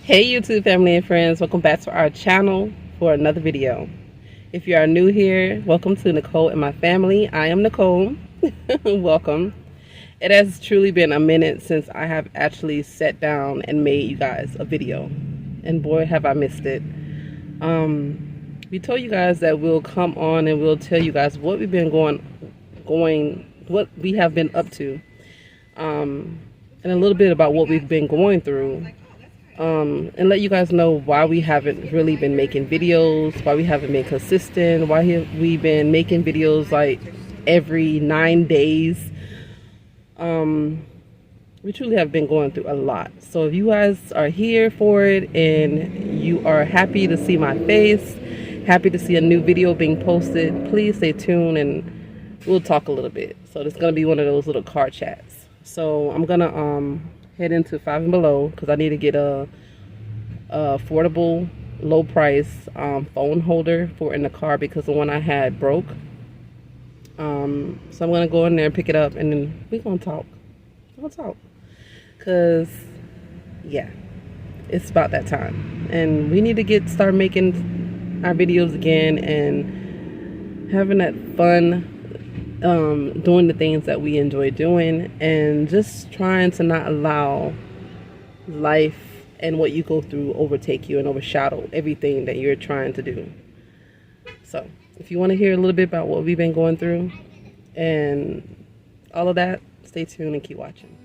Hey YouTube family and friends, welcome back to our channel for another video. If you are new here, welcome to Nicole and My Family. I am Nicole. Welcome. It has truly been a minute since I have actually sat down and made you guys a video, and boy have I missed it. We told you guys that we'll come on and we'll tell you guys what we've been what we have been up to, and a little bit about what we've been going through. And let you guys know why we haven't really been making videos, why we haven't been consistent, why we've been making videos like every 9 days. We truly have been going through a lot. So if you guys are here for it and you are happy to see my face, happy to see a new video being posted, please stay tuned and we'll talk a little bit. So it's going to be one of those little car chats. So I'm going to head into Five and Below because I need to get a affordable, low price phone holder for in the car because the one I had broke. So I'm gonna go in there and pick it up, and then we're gonna talk. Cause yeah, it's about that time, and we need to start making our videos again and having that fun. Doing the things that we enjoy doing, and just trying to not allow life and what you go through overtake you and overshadow everything that you're trying to do. So if you want to hear a little bit about what we've been going through and all of that, stay tuned and keep watching.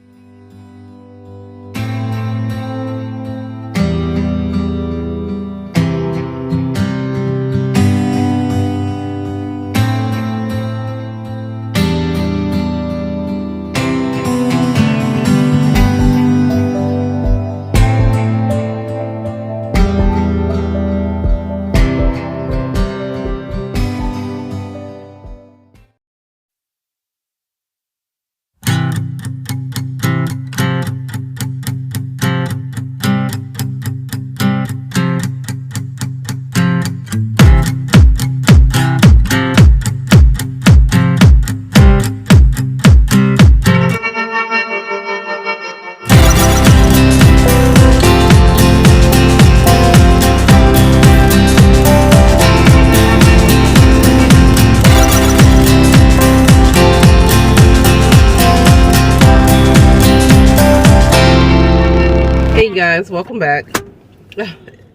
Hey guys, welcome back.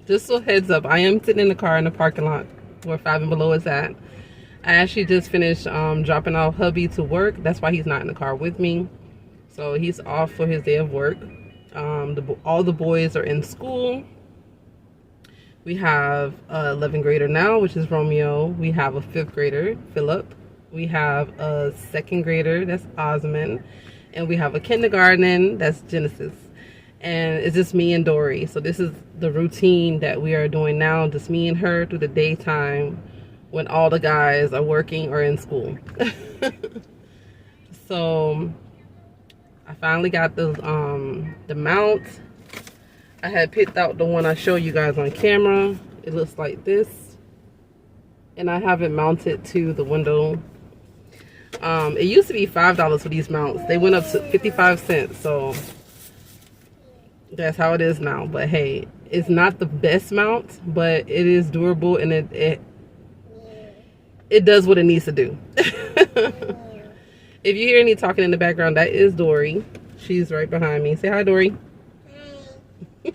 Just a heads up, I am sitting in the car in the parking lot where Five and Below is at. I actually just finished dropping off hubby to work. That's why he's not in the car with me. So he's off for his day of work. All the boys are in school. We have an 11th grader now, which is Romeo. We have a 5th grader, Philip. We have a 2nd grader, that's Osmond. And we have a kindergarten, that's Genesis. And it's just me and Dory. So this is the routine that we are doing now, just me and her through the daytime when all the guys are working or in school. So I finally got the mount. I had picked out the one I showed you guys on camera. It looks like this, and I have it mounted to the window. It used to be $5 for these mounts. They went up to 55 cents, so that's how it is now. But hey, it's not the best mount, but it is durable, and it does what it needs to do. If you hear any talking in the background, that is Dory. She's right behind me. Say hi, Dory. Hi.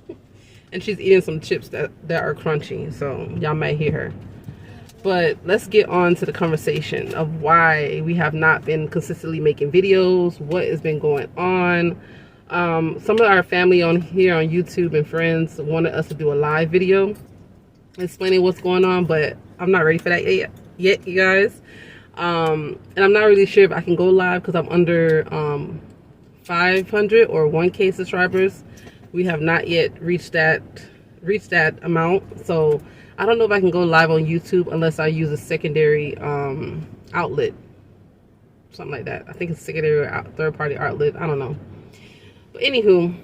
And she's eating some chips that are crunchy, so y'all might hear her. But let's get on to the conversation of why we have not been consistently making videos, what has been going on. Some of our family on here on YouTube and friends wanted us to do a live video explaining what's going on, but I'm not ready for that yet, you guys. And I'm not really sure if I can go live because I'm under 500 or 1K subscribers. We have not yet reached that amount, so I don't know if I can go live on YouTube unless I use a secondary outlet, something like that. I think it's secondary third-party outlet. I don't know. But anywho,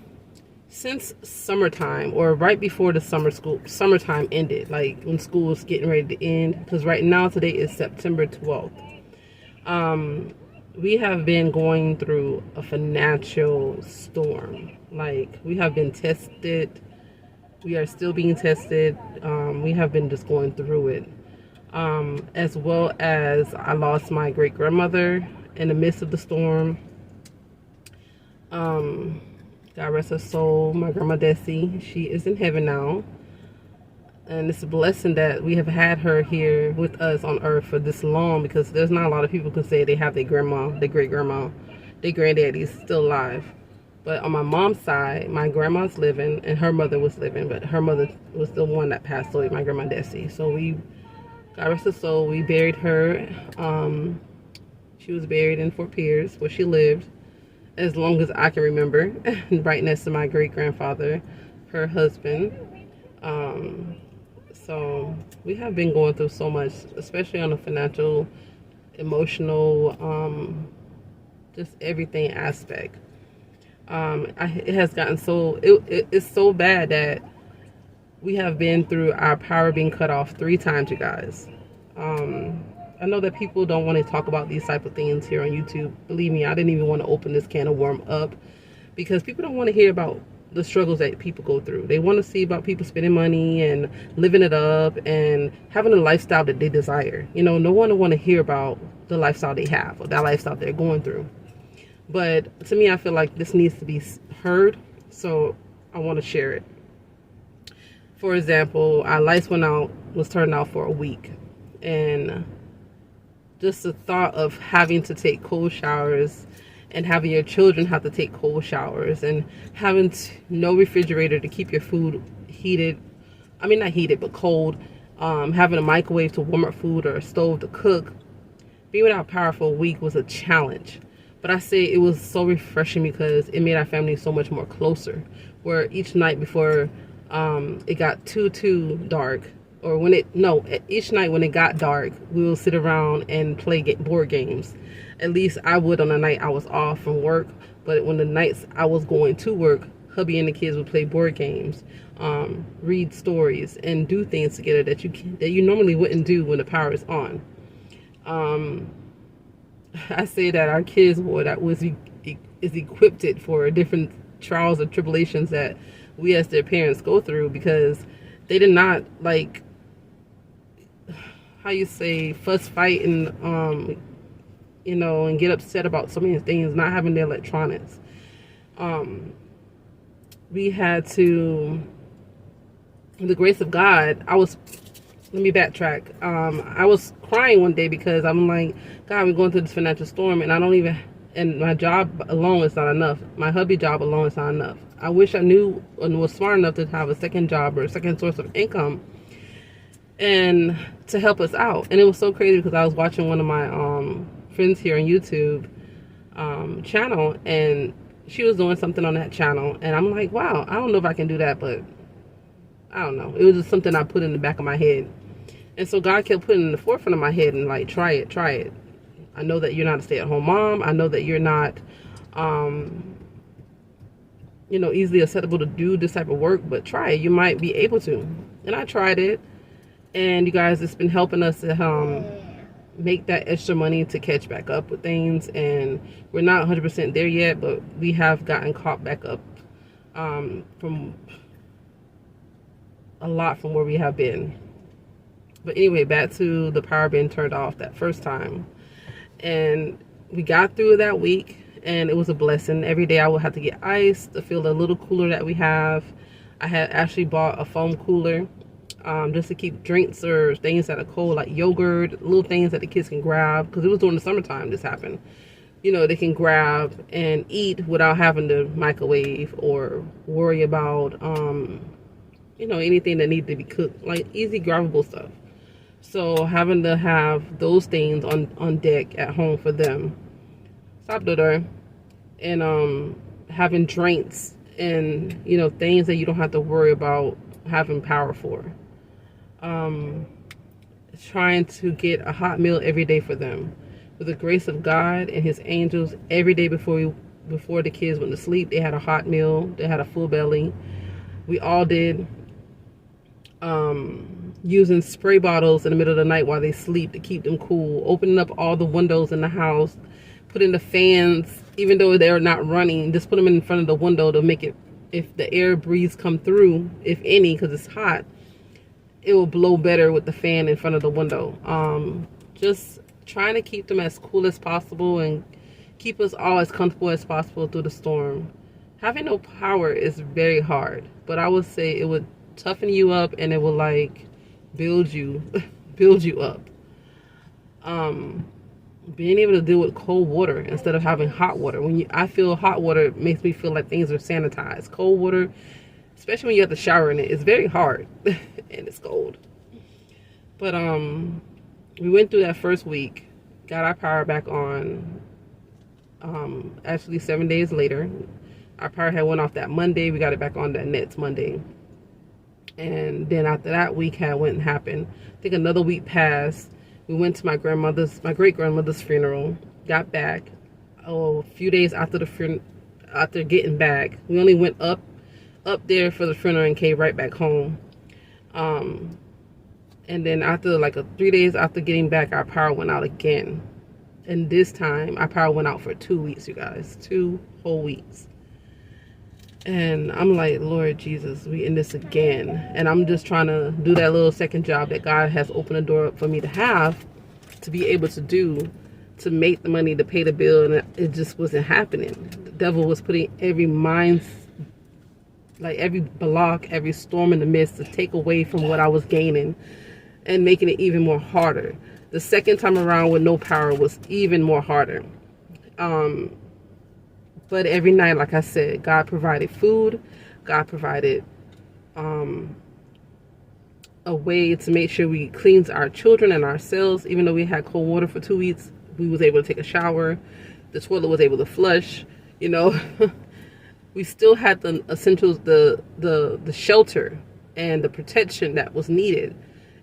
since summertime, or right before the summertime ended, like when school was getting ready to end, because right now today is September 12th. We have been going through a financial storm. Like, we have been tested We are still being tested. We have been just going through it. As well as I lost my great grandmother in the midst of the storm. God rest her soul, my grandma Desi. She is in heaven now. And it's a blessing that we have had her here with us on earth for this long, because there's not a lot of people who can say they have their grandma, their great grandma, their granddaddy's still alive. But on my mom's side, my grandma's living and her mother was living, but her mother was the one that passed away, my grandma Desi. So God rest her soul, we buried her. She was buried in Fort Pierce, where she lived as long as I can remember, right next to my great grandfather, her husband. So we have been going through so much, especially on the financial, emotional, just everything aspect. It has gotten so, it's so bad that we have been through our power being cut off 3 times, you guys. I know that people don't want to talk about these type of things here on YouTube. Believe me, I didn't even want to open this can of worm up, because people don't want to hear about the struggles that people go through. They want to see about people spending money and living it up and having a lifestyle that they desire. You know, no one will want to hear about the lifestyle they have or that lifestyle they're going through. But to me, I feel like this needs to be heard, so I want to share it. For example, our lights was turned out for a week, and just the thought of having to take cold showers and having your children have to take cold showers and having no refrigerator to keep your food heated. I mean, not heated, but cold. Having a microwave to warm up food or a stove to cook. Being without power for a week was a challenge. But I say it was so refreshing because it made our family so much more closer. Where each night before it got too dark, or each night when it got dark, we will sit around and play board games. At least I would on the night I was off from work. But when the nights I was going to work, hubby and the kids would play board games, read stories, and do things together that you normally wouldn't do when the power is on. I say that our kids is equipped for different trials and tribulations that we as their parents go through, because they did not, like, how you say, fuss, fight, and and get upset about so many things, not having the electronics. We had to, with the grace of God, let me backtrack. I was crying one day because I'm like, God, we're going through this financial storm, and my job alone is not enough. My hubby job alone is not enough. I wish I knew and was smart enough to have a second job or a second source of income and to help us out. And it was so crazy because I was watching one of my friends here on YouTube channel, and she was doing something on that channel, and I'm like, wow, I don't know if I can do that, but I don't know. It was just something I put in the back of my head. And so God kept putting in the forefront of my head and like, try it. I know that you're not a stay-at-home mom. I know that you're not, easily acceptable to do this type of work, but try it. You might be able to. And I tried it. And you guys, it's been helping us to make that extra money to catch back up with things. And we're not 100% there yet, but we have gotten caught back up from a lot from where we have been. But anyway, back to the power being turned off that first time. And we got through that week, and it was a blessing. Every day I would have to get ice to feel the little cooler that we have. I had actually bought a foam cooler just to keep drinks or things that are cold, like yogurt, little things that the kids can grab, because it was during the summertime this happened. They can grab and eat without having to microwave or worry about anything that needs to be cooked, like easy grabbable stuff. So having to have those things on deck at home for them. Stop the door. And having drinks and things that you don't have to worry about having power for. Trying to get a hot meal every day for them. With the grace of God and his angels, every day before the kids went to sleep, they had a hot meal. They had a full belly. We all did. Using spray bottles in the middle of the night while they sleep to keep them cool, opening up all the windows in the house, putting the fans, even though they're not running, just put them in front of the window to make it if the air breeze come through, if any, because it's hot, it will blow better with the fan in front of the window. Just trying to keep them as cool as possible and keep us all as comfortable as possible through the storm. Having no power is very hard, but I would say it would toughen you up and it will like build you build you up. Being able to deal with cold water instead of having hot water. I feel hot water makes me feel like things are sanitized. Cold water, especially when you have to shower in it, it's very hard and it's cold. But we went through that first week, got our power back on. Actually 7 days later, our power had went off that Monday. We got it back on that next Monday, and then after that week had went and happened, I think another week passed. We went to my great grandmother's funeral. Got back a few days after the after getting back. We only went up there for the funeral and came right back home. And then after like 3 days after getting back, our power went out again. And this time our power went out for 2 weeks, you guys. 2 whole weeks. And I'm like, Lord Jesus, we in this again. And I'm just trying to do that little second job that God has opened the door up for me to have, to be able to do, to make the money to pay the bill. And it just wasn't happening. The devil was putting every every block, every storm in the midst to take away from what I was gaining and making it even more harder. The second time around with no power was even more harder. But every night, like I said, God provided food. God provided a way to make sure we cleaned our children and ourselves. Even though we had cold water for 2 weeks, we was able to take a shower. The toilet was able to flush, you know. We still had the essentials, the shelter and the protection that was needed.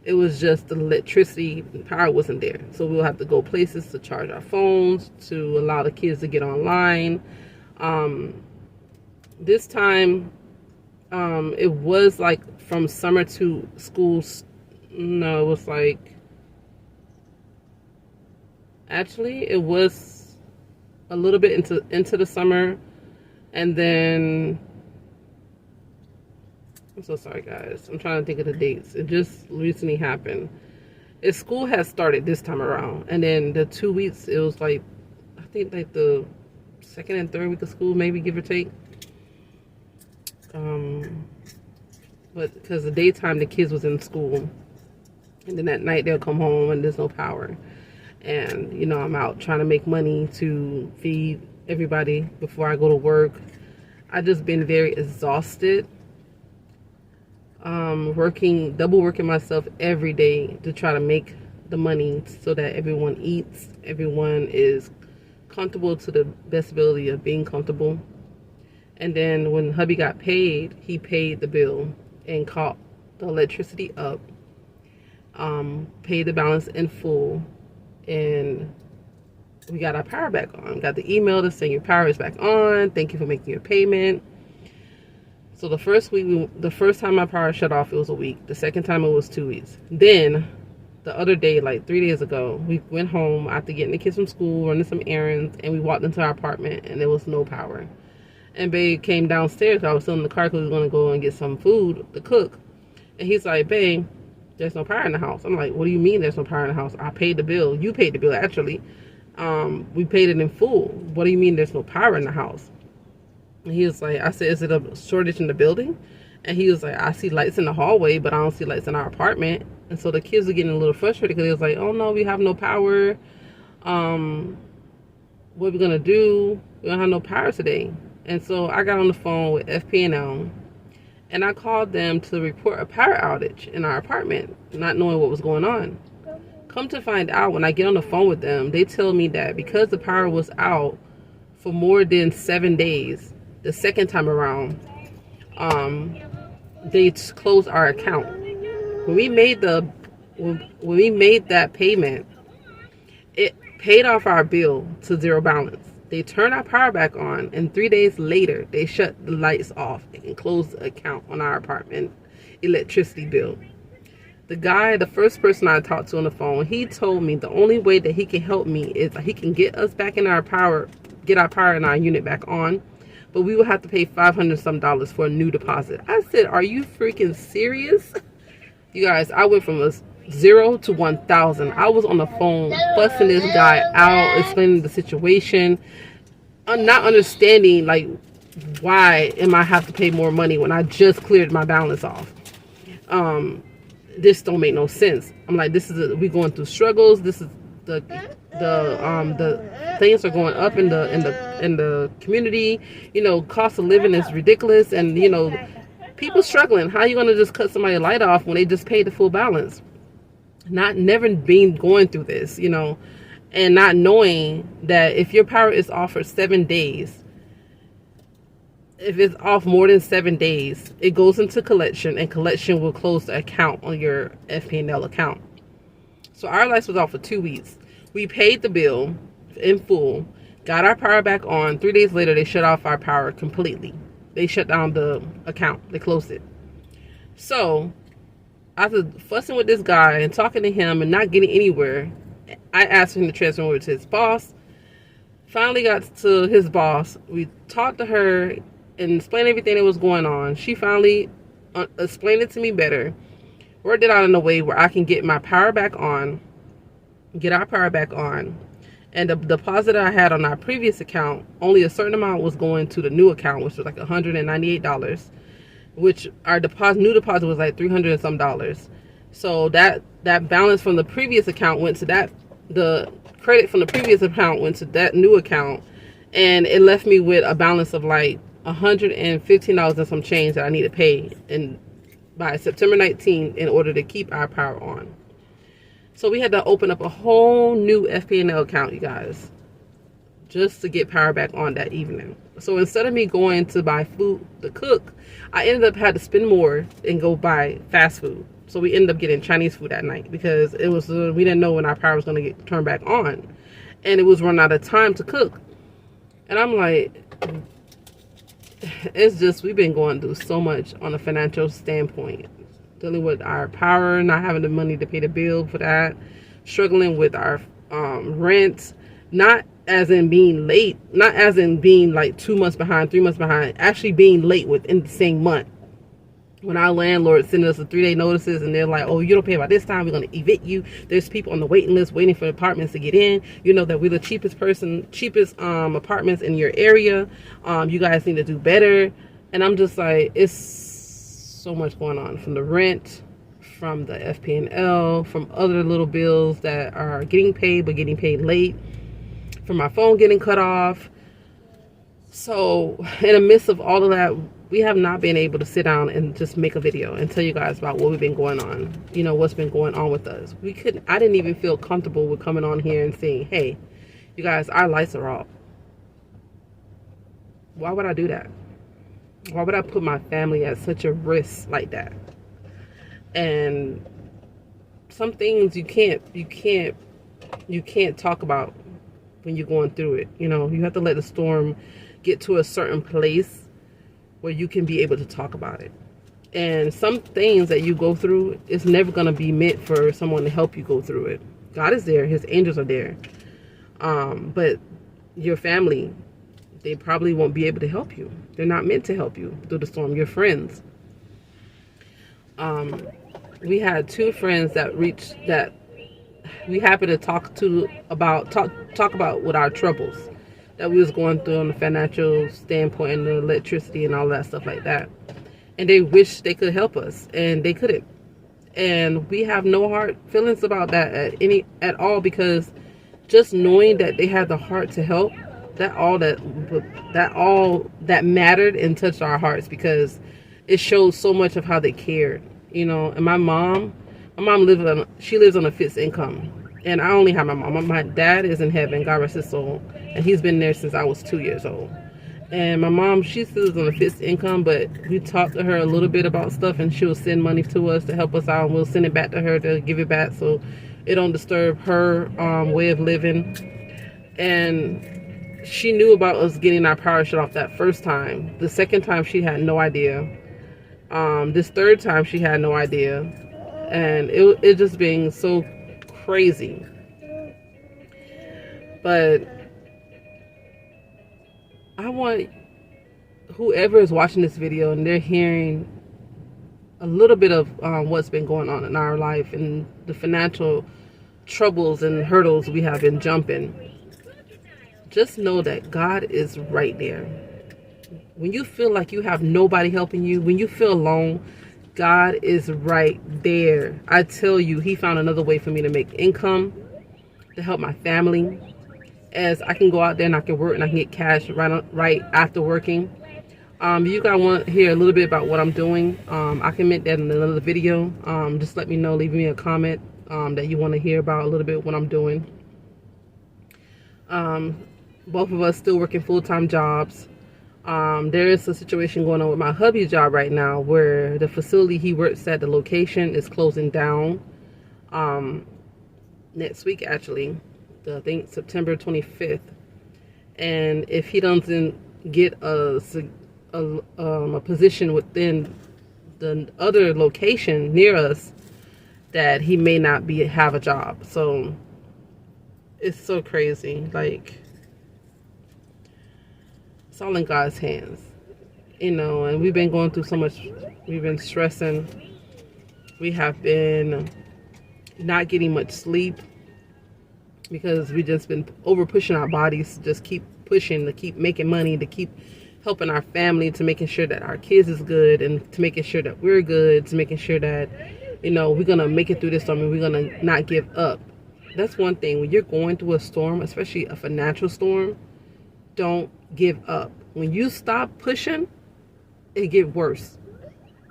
It was just the electricity and power wasn't there. So we'll have to go places to charge our phones, to allow the kids to get online. This time, it was like from summer to school. No, it was like, actually it was a little bit into the summer. And then, I'm so sorry guys, I'm trying to think of the dates. It just recently happened. School has started this time around, and then the 2 weeks, it was like, I think like the second and third week of school, maybe, give or take. But because the daytime the kids was in school, and then at night they'll come home and there's no power. And you know, I'm out trying to make money to feed everybody before I go to work. I just been very exhausted. Double working myself every day to try to make the money so that everyone eats, everyone is comfortable to the best ability of being comfortable. And then when hubby got paid, he paid the bill and caught the electricity up, paid the balance in full, and we got our power back on. Got the email to say your power is back on. Thank you for making your payment. So the first week, the first time my power shut off, it was a week. The second time it was 2 weeks. Then the other day, like 3 days ago, we went home after getting the kids from school, running some errands, and we walked into our apartment and there was no power. And babe came downstairs. I was still in the car because we were going to go and get some food to cook. And he's like, babe, there's no power in the house. I'm like, what do you mean there's no power in the house? I paid the bill. You paid the bill, actually. We paid it in full. What do you mean there's no power in the house? And he was like, I said, is it a shortage in the building? And he was like, I see lights in the hallway, but I don't see lights in our apartment. And so the kids were getting a little frustrated because he was like, oh no, we have no power. What are we gonna do? We don't have no power today. And so I got on the phone with FP&L and I called them to report a power outage in our apartment, not knowing what was going on. Come to find out, when I get on the phone with them, they tell me that because the power was out for more than 7 days, the second time around, they closed our account. When we made that payment, it paid off our bill to zero balance. They turned our power back on, and 3 days later, they shut the lights off and closed the account on our apartment electricity bill. The first person I talked to on the phone, he told me the only way that he can help me is he can get us back in our power, get our power in our unit back on, but we would have to pay $500 some for a new deposit. I said, are you freaking serious? You guys, I went from a 0 to 1,000. I was on the phone fussing this guy out, explaining the situation. I'm not understanding, like, why am I have to pay more money when I just cleared my balance off? This don't make no sense. I'm like, we going through struggles. This is the things are going up in the community. You know, cost of living is ridiculous, and you know, people struggling. How are you gonna just cut somebody's light off when they just paid the full balance? Never been going through this, you know, and not knowing that if your power is off for 7 days, if it's off more than 7 days, it goes into collection, and collection will close the account on your FP&L account. So our lights was off for 2 weeks. We paid the bill in full, got our power back on. 3 days later, they shut off our power completely. They shut down the account. They closed it. So after fussing with this guy and talking to him and not getting anywhere, I asked him to transfer over to his boss. Finally got to his boss. We talked to her and explained everything that was going on. She finally explained it to me better. Worked it out in a way where I can get my power back on, get our power back on. And the deposit I had on our previous account, only a certain amount was going to the new account, which was like $198, which our new deposit was like $300 and some. So that balance from the previous account went to that, the credit from the previous account went to that new account, and it left me with a balance of like $115 and some change that I need to pay by September 19th in order to keep our power on. So we had to open up a whole new FP&L account, you guys, just to get power back on that evening. So instead of me going to buy food to cook, I ended up had to spend more and go buy fast food. So we ended up getting Chinese food that night because it was we didn't know when our power was going to get turned back on, and it was running out of time to cook. And I'm like, it's just, we've been going through so much on a financial standpoint, dealing with our power, not having the money to pay the bill for that, struggling with our rent, not as in being late, not as in being like 2 months behind, 3 months behind, actually being late within the same month. When our landlord sent us a 3-day notices and they're like, oh, you don't pay by this time, we're going to evict you. There's people on the waiting list waiting for apartments to get in. You know that we're the cheapest apartments in your area. You guys need to do better. And I'm just like, it's so much going on, from the rent, from the FP&L, from other little bills that are getting paid but getting paid late, from my phone getting cut off. So in the midst of all of that, we have not been able to sit down and just make a video and tell you guys about what we've been going on, you know, what's been going on with us. I didn't even feel comfortable with coming on here and saying, hey, you guys, our lights are off. Why would I do that? Why would I put my family at such a risk like that? And some things you can't talk about when you're going through it. You know, you have to let the storm get to a certain place where you can be able to talk about it. And some things that you go through, it's never going to be meant for someone to help you go through it. God is there. His angels are there. But your family, they probably won't be able to help you. They're not meant to help you through the storm. Your friends. We had 2 friends that we happened to talk about with our troubles that we was going through on the financial standpoint and the electricity and all that stuff like that. And they wished they could help us, and they couldn't. And we have no hard feelings about that at all, because just knowing that they had the heart to help, that mattered and touched our hearts, because it shows so much of how they cared, you know. And my mom lives on a fixed income. And I only have my mom. My dad is in heaven, God rest his soul. And he's been there since I was 2 years old. And my mom, she still is on a fixed income, but we talked to her a little bit about stuff, and she'll send money to us to help us out, and we'll send it back to her to give it back so it don't disturb her way of living. And she knew about us getting our power shut off that first time. The second time, she had no idea. This third time, she had no idea. And it just being so crazy. But I want whoever is watching this video and they're hearing a little bit of what's been going on in our life and the financial troubles and hurdles we have been jumping, just know that God is right there. When you feel like you have nobody helping you, when you feel alone, God is right there. I tell you, he found another way for me to make income, to help my family, as I can go out there and I can work and I can get cash right after working. You guys want to hear a little bit about what I'm doing, I can make that in another video. Just let me know, leave me a comment that you want to hear about a little bit what I'm doing. Both of us still working full-time jobs. There is a situation going on with my hubby's job right now where the facility he works at, the location, is closing down next week, actually. I think September 25th. And if he doesn't get a position within the other location near us, that he may not have a job. So it's so crazy. Like, it's all in God's hands, you know. And we've been going through so much. We've been stressing. We have been not getting much sleep because we just been over pushing our bodies to just keep pushing, to keep making money, to keep helping our family, to making sure that our kids is good, and to making sure that we're good, to making sure that, you know, we're gonna make it through this storm and we're gonna not give up. That's one thing. When you're going through a storm, especially a financial storm, don't give up. When you stop pushing, it gets worse.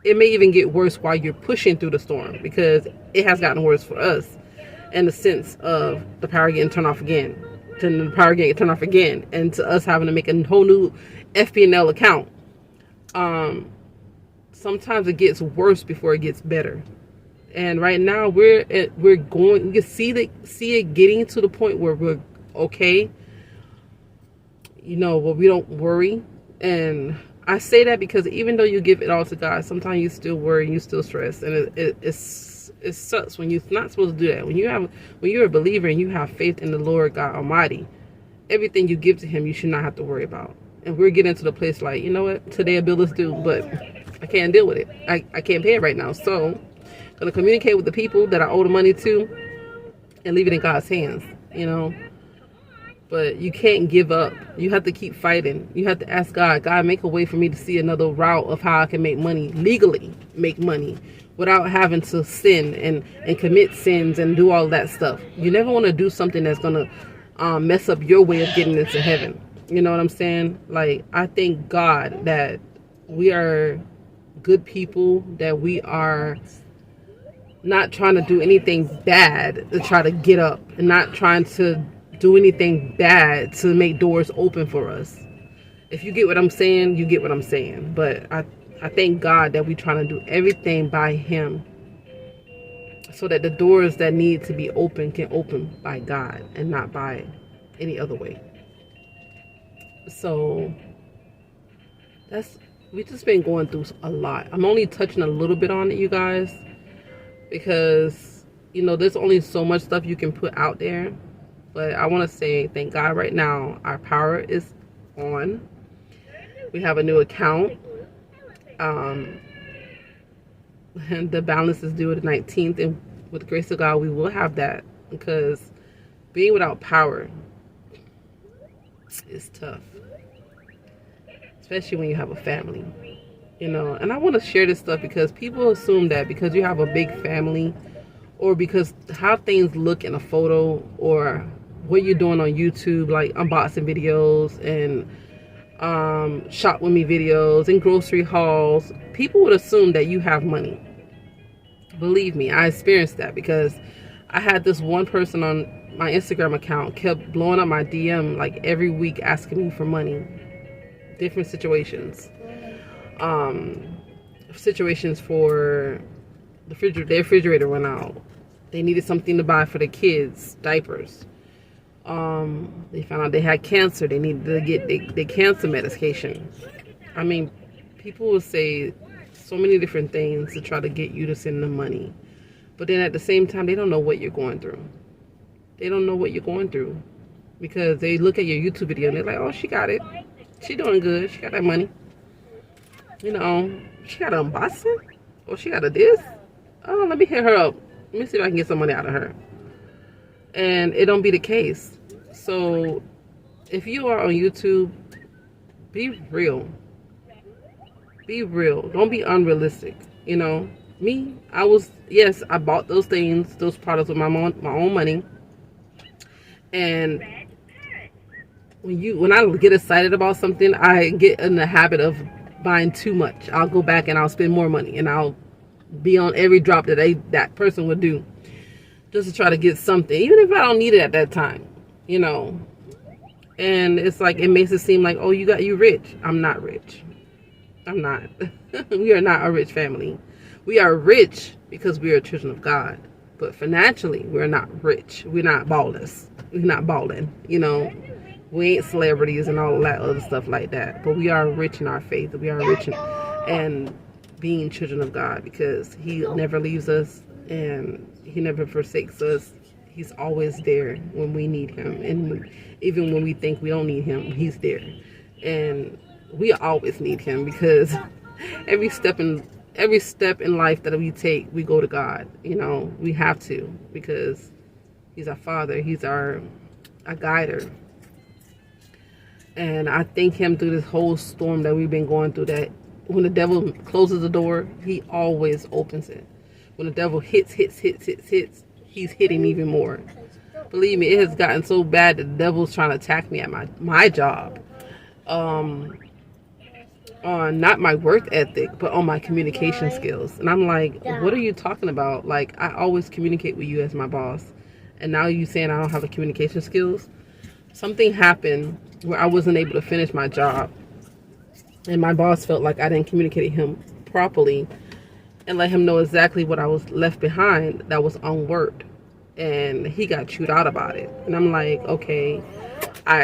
It may even get worse while you're pushing through the storm, because it has gotten worse for us in the sense of the power getting turned off again, to the power getting turned off again, and to us having to make a whole new FP&L account. Sometimes it gets worse before it gets better. And right now we're going. You can see it getting to the point where we're okay. You know, where we don't worry. And I say that because even though you give it all to God, sometimes you still worry, you still stress, and it sucks when you're not supposed to do that. When you're a believer and you have faith in the Lord God Almighty, everything you give to Him, you should not have to worry about. And we're getting to the place like, you know what, today a bill is due, but I can't deal with it. I can't pay it right now, so I'm gonna communicate with the people that I owe the money to and leave it in God's hands, you know. But you can't give up. You have to keep fighting. You have to ask God, make a way for me to see another route of how I can make money, legally make money, without having to sin and commit sins and do all that stuff. You never want to do something that's going to mess up your way of getting into heaven. You know what I'm saying? Like, I thank God that we are good people, that we are not trying to do anything bad to try to get up, and not trying to do anything bad to make doors open for us. If you get what I'm saying, you get what I'm saying. But I thank God that we're trying to do everything by Him, so that the doors that need to be open can open by God and not by any other way. So we just been going through a lot. I'm only touching a little bit on it, you guys, because, you know, there's only so much stuff you can put out there. But I want to say thank God right now our power is on. We have a new account. And the balance is due the 19th, and with the grace of God we will have that, because being without power is tough, especially when you have a family, you know. And I want to share this stuff because people assume that because you have a big family, or because how things look in a photo, or what you're doing on YouTube, like unboxing videos and shop with me videos and grocery hauls, people would assume that you have money. Believe me, I experienced that, because I had this one person on my Instagram account kept blowing up my DM like every week asking me for money. Different situations. Situations for their refrigerator went out. They needed something to buy for the kids, diapers. They found out they had cancer. They needed to get their cancer medication. I mean, people will say so many different things to try to get you to send them money. But then at the same time, they don't know what you're going through. They don't know what you're going through, because they look at your YouTube video and they're like, oh, she got it. She doing good. She got that money. You know, she got a Boston, or she got a this. Oh, let me hit her up. Let me see if I can get some money out of her. And it don't be the case. So if you are on YouTube, be real. Be real. Don't be unrealistic. You know, me, yes, I bought those things, those products with my own money. And when I get excited about something, I get in the habit of buying too much. I'll go back and I'll spend more money, and I'll be on every drop that person would do, just to try to get something, even if I don't need it at that time, you know. And it's like, it makes it seem like, oh, you rich. I'm not rich. I'm not. We are not a rich family. We are rich because we are children of God. But financially, we're not rich. We're not ballers. We're not balling, you know. We ain't celebrities and all that other stuff like that. But we are rich in our faith. We are rich and being children of God, because He never leaves us and He never forsakes us. He's always there when we need Him. And even when we think we don't need Him, He's there. And we always need Him, because every step in life that we take, we go to God. You know, we have to, because He's our Father. He's our guider. And I thank Him through this whole storm that we've been going through, that when the devil closes the door, He always opens it. When the devil hits, He's hitting even more. Believe me, it has gotten so bad that the devil's trying to attack me at my job. On not my work ethic, but on my communication skills. And I'm like, what are you talking about? Like, I always communicate with you as my boss, and now you saying I don't have the communication skills? Something happened where I wasn't able to finish my job, and my boss felt like I didn't communicate him properly and let him know exactly what I was left behind that was unworked, and he got chewed out about it. And I'm like, okay,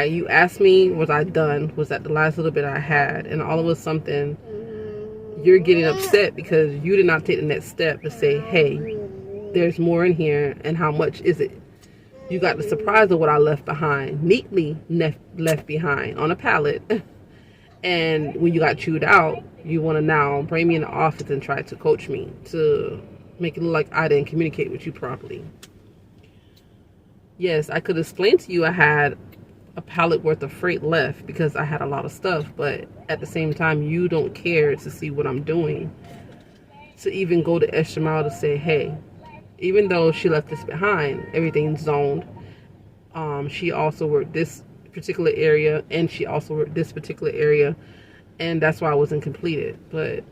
you asked me, was I done? Was that the last little bit I had? And all of a sudden, you're getting upset because you did not take the next step to say, hey, there's more in here, and how much is it? You got the surprise of what I left behind, neatly left behind on a pallet. And when you got chewed out, you want to now bring me in the office and try to coach me to make it look like I didn't communicate with you properly. Yes, I could explain to you I had a pallet worth of freight left because I had a lot of stuff, but at the same time, you don't care to see what I'm doing, to even go the extra mile to say, hey, even though she left this behind, everything's zoned. She also worked this particular area, and she also worked this particular area, and that's why I wasn't completed. But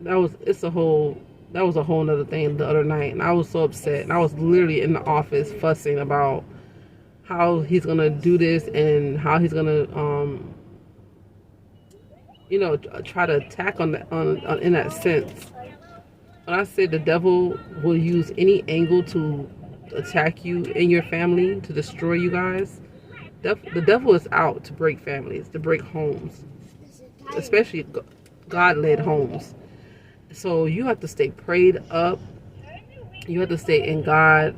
that was a whole nother thing the other night, and I was so upset. And I was literally in the office fussing about how he's gonna do this and how he's gonna try to attack on in that sense. When I say the devil will use any angle to attack you and your family, to destroy you guys, the devil is out to break families, to break homes, especially God-led homes. So you have to stay prayed up. You have to stay in God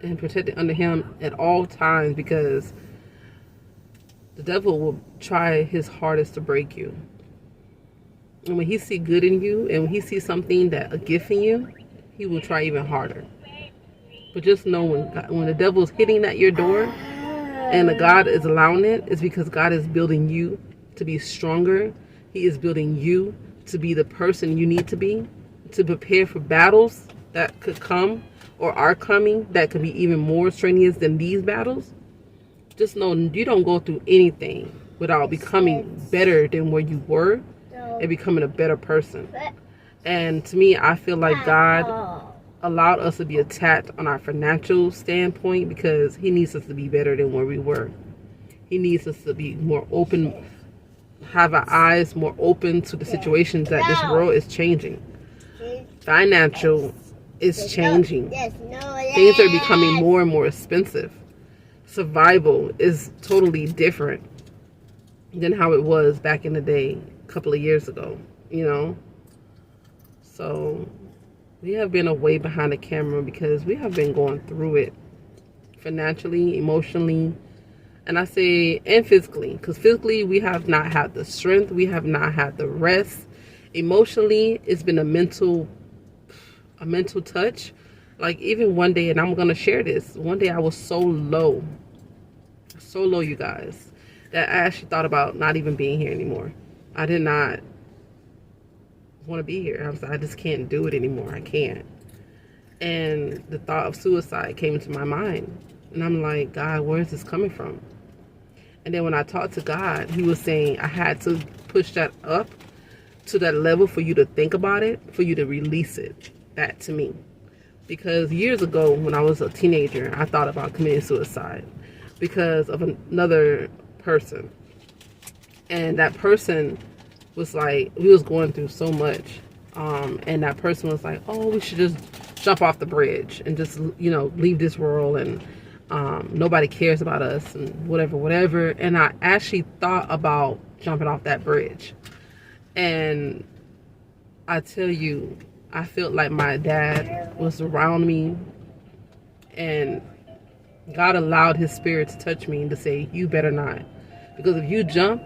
and protected under Him at all times, because the devil will try his hardest to break you. And when he see good in you, and when he sees something, a gift in you, he will try even harder. But just know, when the devil is hitting at your door and God is allowing it, it's because God is building you to be stronger. He is building you to be the person you need to be, to prepare for battles that could come or are coming, that could be even more strenuous than these battles. Just know you don't go through anything without becoming better than where you were and becoming a better person. And to me, I feel like God allowed us to be attacked on our financial standpoint because He needs us to be better than where we were. He needs us to be more open, have our eyes more open to the situations that this world is changing. Financial is changing. Things are becoming more and more expensive. Survival is totally different than how it was back in the day, a couple of years ago, you know. So we have been away behind the camera because we have been going through it financially, emotionally, And I say, and physically, because physically we have not had the strength, we have not had the rest. Emotionally, it's been a mental touch. Like even one day, and I'm gonna share this. One day I was so low, you guys, that I actually thought about not even being here anymore. I did not want to be here. I was like, I just can't do it anymore. I can't. And the thought of suicide came into my mind, and I'm like, God, where is this coming from? And then when I talked to God, he was saying I had to push that up to that level for you to think about it, for you to release it back to me. Because years ago, when I was a teenager, I thought about committing suicide because of another person. And that person was like, we was going through so much. And that person was like, oh, we should just jump off the bridge and just, leave this world, and nobody cares about us and whatever. And I actually thought about jumping off that bridge. And I tell you, I felt like my dad was around me, and God allowed his spirit to touch me and to say, you better not. Because if you jump,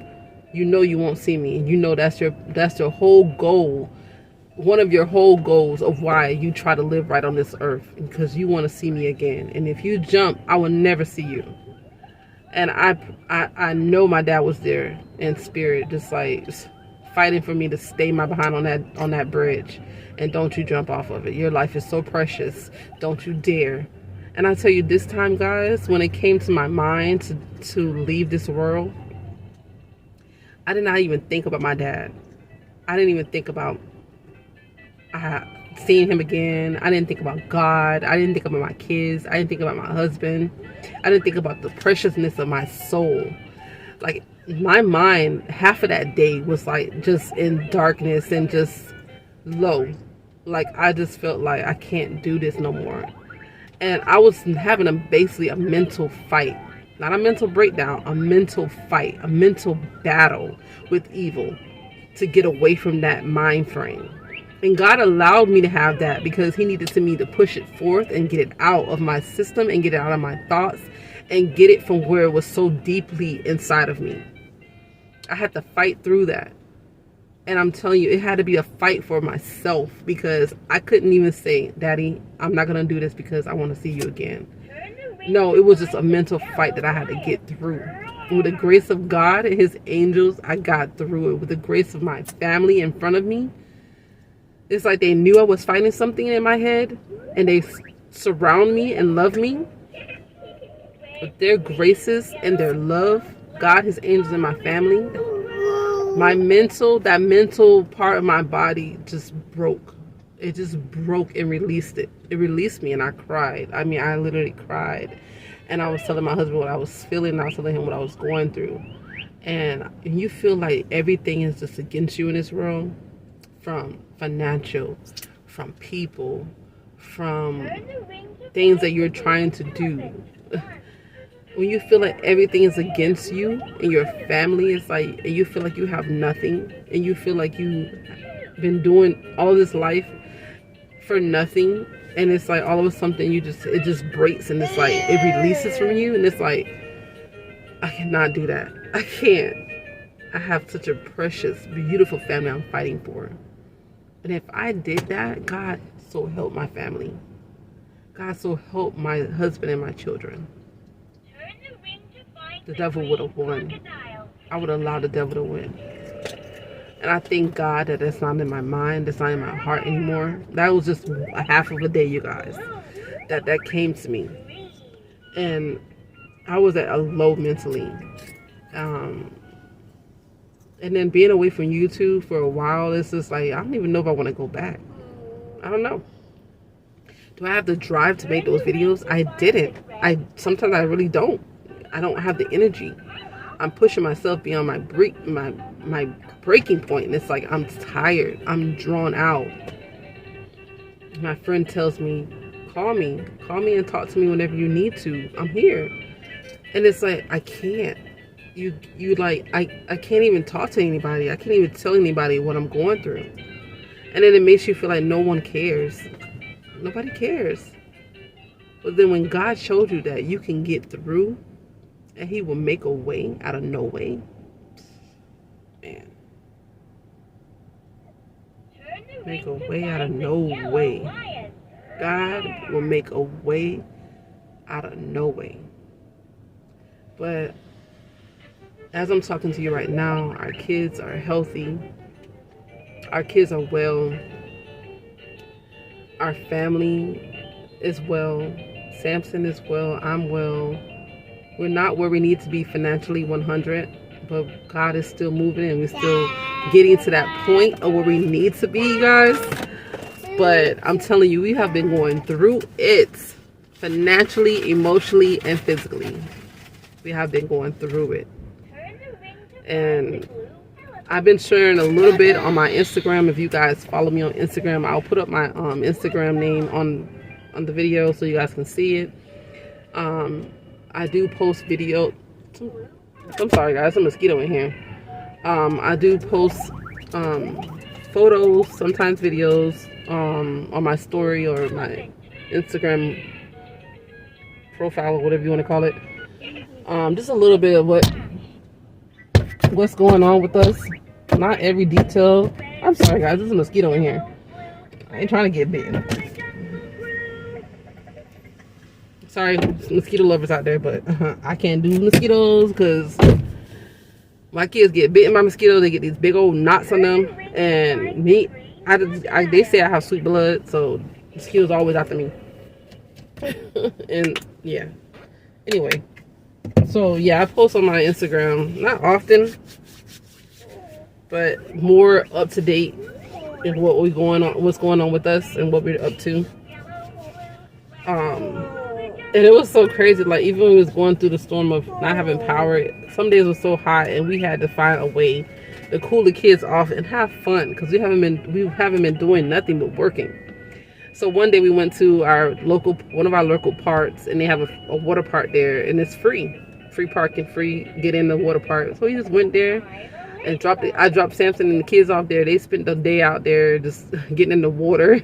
you won't see me. And that's your whole goal. One of your whole goals of why you try to live right on this earth, because you want to see me again. And if you jump, I will never see you. And I know my dad was there in spirit, just like fighting for me to stay my behind on that bridge. And don't you jump off of it. Your life is so precious. Don't you dare. And I tell you, this time, guys, when it came to my mind to leave this world, I did not even think about my dad. I didn't even think about seeing him again. I didn't think about God. I didn't think about my kids. I didn't think about my husband. I didn't think about the preciousness of my soul. Like, my mind, half of that day was like just in darkness and just low. Like, I just felt like I can't do this no more. And I was having basically a mental fight. Not a mental breakdown, a mental fight, a mental battle with evil to get away from that mind frame. And God allowed me to have that because he needed me to push it forth and get it out of my system and get it out of my thoughts and get it from where it was so deeply inside of me. I had to fight through that. And I'm telling you, it had to be a fight for myself, because I couldn't even say, Daddy, I'm not going to do this because I want to see you again. No, it was just a mental fight that I had to get through. With the grace of God and his angels, I got through it. With the grace of my family in front of me, it's like they knew I was fighting something in my head, and they surround me and love me with their graces and their love. God, his angels, and my family. That mental part of my body just broke. It just broke and released it. It released me, and I cried. I mean, I literally cried. And I was telling my husband what I was feeling, and I was telling him what I was going through. And you feel like everything is just against you in this world, from financial, from people, from things that you're trying to do. When you feel like everything is against you and your family, is like, and you feel like you have nothing, and you feel like you've been doing all this life for nothing, and it's like all of a sudden it just breaks, and it's like it releases from you, and it's like, I cannot do that. I can't. I have such a precious, beautiful family I'm fighting for. And if I did that, God so help my family. God so help my husband and my children. The devil would have won. I would allow the devil to win. And I thank God that that's not in my mind, that's not in my heart anymore. That was just a half of a day, you guys, that came to me. And I was at a low mentally. And then being away from YouTube for a while, it's just like, I don't even know if I want to go back. I don't know. Do I have the drive to make those videos? I didn't. Sometimes I really don't. I don't have the energy. I'm pushing myself beyond my breaking point, and it's like I'm tired. I'm drawn out. My friend tells me, call me and talk to me whenever you need to. I'm here. And it's like, I can't. I can't even talk to anybody. I can't even tell anybody what I'm going through. And then it makes you feel like no one cares. Nobody cares. But then when God showed you that you can get through and he will make a way out of no way. Man. Make a way out of no way. God will make a way out of no way. But as I'm talking to you right now, our kids are healthy. Our kids are well. Our family is well. Samson is well. I'm well. We're not where we need to be financially 100, but God is still moving and we're still getting to that point of where we need to be, guys. But I'm telling you, we have been going through it financially, emotionally, and physically. We have been going through it. And I've been sharing a little bit on my Instagram. If you guys follow me on Instagram, I'll put up my Instagram name on the video so you guys can see it. I do post video. I'm sorry, guys. There's a mosquito in here. I do post photos, sometimes videos, on my story or my Instagram profile or whatever you want to call it. Just a little bit of what's going on with us. Not every detail. I'm sorry, guys. There's a mosquito in here. I ain't trying to get bitten. Sorry, mosquito lovers out there, but I can't do mosquitoes because my kids get bitten by mosquitoes. They get these big old knots on them, and me, they say I have sweet blood, so mosquitoes always after me. And yeah, anyway, so yeah, I post on my Instagram, not often, but more up to date in what's going on with us and what we're up to. And it was so crazy, like even when we was going through the storm of not having power, some days were so hot and we had to find a way to cool the kids off and have fun because we haven't been doing nothing but working. So one day we went to one of our local parks, and they have a water park there, and it's free parking, free get in the water park. So we just went there and I dropped Samson and the kids off there. They spent the day out there just getting in the water.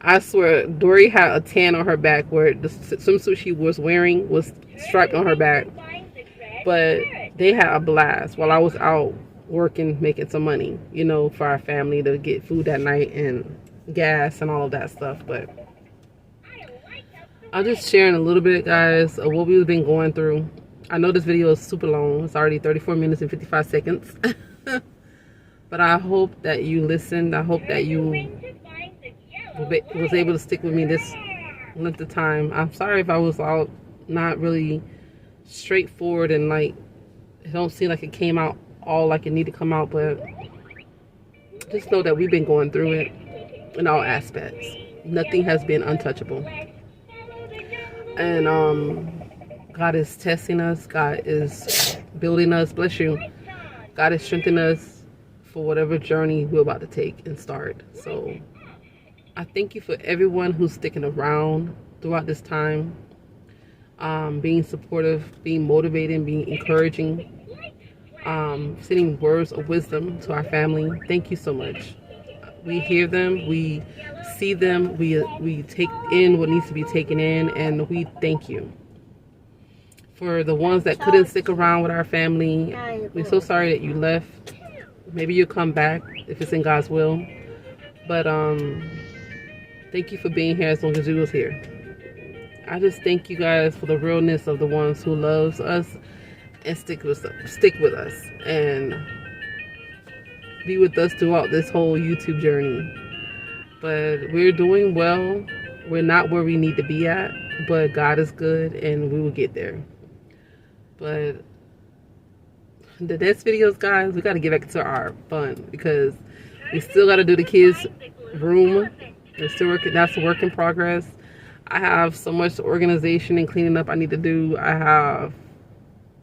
I swear, Dory had a tan on her back where the swimsuit she was wearing was striped on her back. But they had a blast while I was out working, making some money, for our family to get food that night and gas and all of that stuff. But I'm just sharing a little bit, guys, of what we've been going through. I know this video is super long. It's already 34 minutes and 55 seconds. But I hope that you listened. I hope that you was able to stick with me this length of time. I'm sorry if I was all not really straightforward and like it don't seem like it came out all like it needed to come out, but just know that we've been going through it in all aspects. Nothing has been untouchable. And God is testing us. God is building us. Bless you. God is strengthening us for whatever journey we're about to take and start. So I thank you for everyone who's sticking around throughout this time, being supportive, being motivating, being encouraging, sending words of wisdom to our family. Thank you so much. We hear them, we see them, we take in what needs to be taken in, and we thank you. For the ones that couldn't stick around with our family, we're so sorry that you left. Maybe you'll come back if it's in God's will. But thank you for being here as long as you was here. I just thank you guys for the realness of the ones who loves us and stick with us and be with us throughout this whole YouTube journey. But we're doing well. We're not where we need to be at, but God is good and we will get there. But the next videos, guys, we got to get back to our fun because we still got to do the kids' room. We're still working. That's a work in progress. I have so much organization and cleaning up I need to do. I have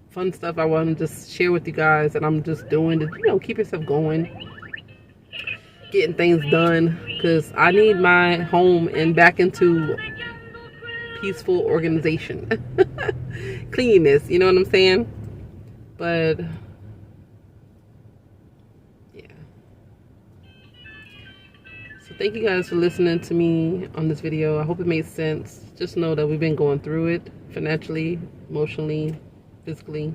fun stuff I want to just share with you guys, and I'm just doing to, keep yourself going, getting things done, because I need my home and back into peaceful organization, cleanliness. You know what I'm saying? But yeah. So thank you guys for listening to me on this video. I hope it made sense. Just know that we've been going through it financially, emotionally, physically,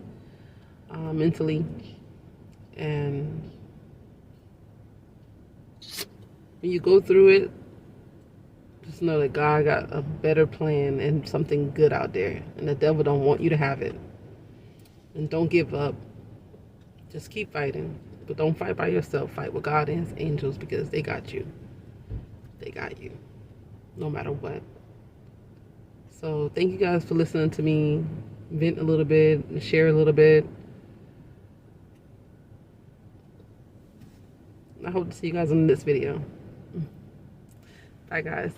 mentally, and when you go through it, just know that God got a better plan and something good out there, and the devil don't want you to have it. And don't give up. Just keep fighting, but don't fight by yourself. Fight with God and His angels, because they got you. They got you, no matter what. So thank you guys for listening to me vent a little bit and share a little bit. I hope to see you guys in this video. Bye, guys.